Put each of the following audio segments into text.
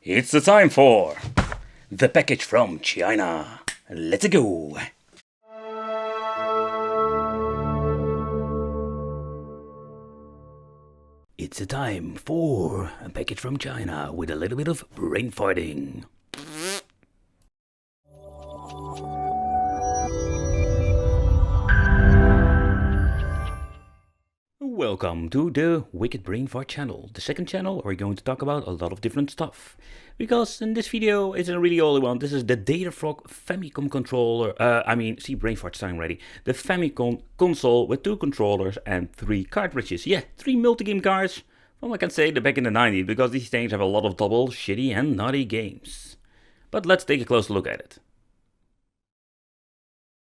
It's the time for the package from China. Let's go. It's a time for a package from China with a little bit of brain farting. Welcome to the Wicked Brain Fart channel, the second channel where we're going to talk about a lot of different stuff. Because in this video, it's a really old one. This is the Datafrog Famicom controller, see brain fart starting ready. The Famicom console with 2 controllers and 3 cartridges. Yeah, 3 multi-game cards. Well, I can say they're back in the 90s because these things have a lot of double, shitty and naughty games. But let's take a closer look at it.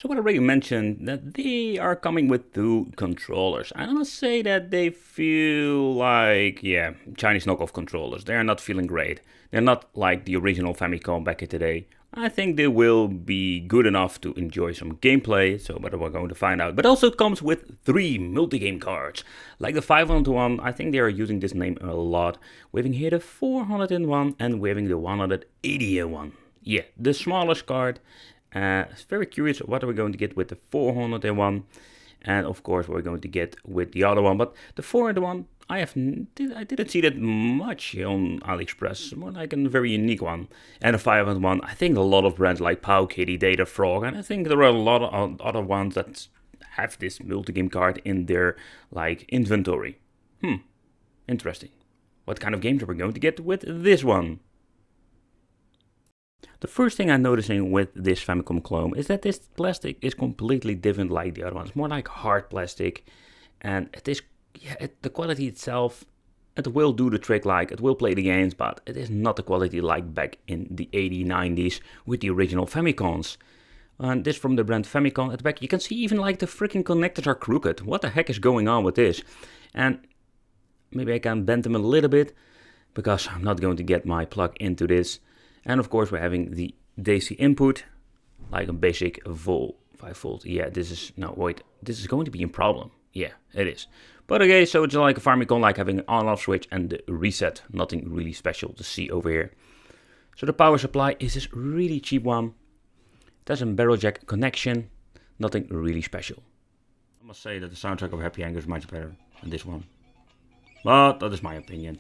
So I already mentioned that they are coming with 2 controllers. I must say that they feel like, Chinese knockoff controllers. They are not feeling great. They're not like the original Famicom back in the day. I think they will be good enough to enjoy some gameplay, so but we're going to find out. But also it comes with 3 multi-game cards. Like the 501, I think they are using this name a lot. We're having here the 401 and we're having the 181. Yeah, the smallest card. It's very curious what are we going to get with the 401 and of course what we're going to get with the other one. But the 401 I didn't see that much on AliExpress, more like a very unique one. And the 501, I think a lot of brands like Powkitty, Datafrog, and I think there are a lot of other ones that have this multi-game card in their inventory. Interesting. What kind of games are we going to get with this one? The first thing I'm noticing with this Famicom clone is that this plastic is completely different like the other ones. More like hard plastic, and the quality itself, it will do the trick, like it will play the games, but it is not the quality like back in the 80s, 90s with the original Famicoms. And this from the brand Famicom. At the back you can see even like the freaking connectors are crooked. What the heck is going on with this? And maybe I can bend them a little bit because I'm not going to get my plug into this. And of course we're having the DC input, like a basic 5 volt. Yeah, this is going to be a problem. Yeah, it is. But okay, so it's like a Famicom, like having an on-off switch and the reset. Nothing really special to see over here. So the power supply is this really cheap one. It has a barrel jack connection. Nothing really special. I must say that the soundtrack of Happy Anger is much better than this one. But that is my opinion.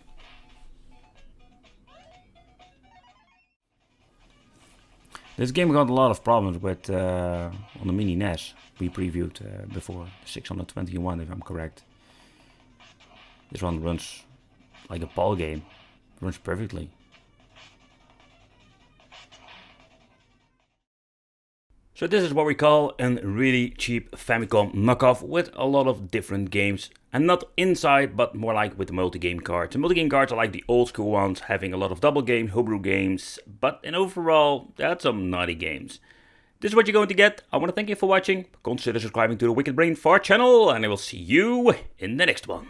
This game got a lot of problems with on the mini NES we previewed before, 621 if I'm correct. This one runs like a PAL game, runs perfectly. So this is what we call a really cheap Famicom knockoff with a lot of different games. And not inside, but more like with the multi-game cards. The multi-game cards are like the old school ones, having a lot of double game, homebrew games. But in overall, that's some naughty games. This is what you're going to get. I want to thank you for watching. Consider subscribing to the Wicked Brain Fart channel. And I will see you in the next one.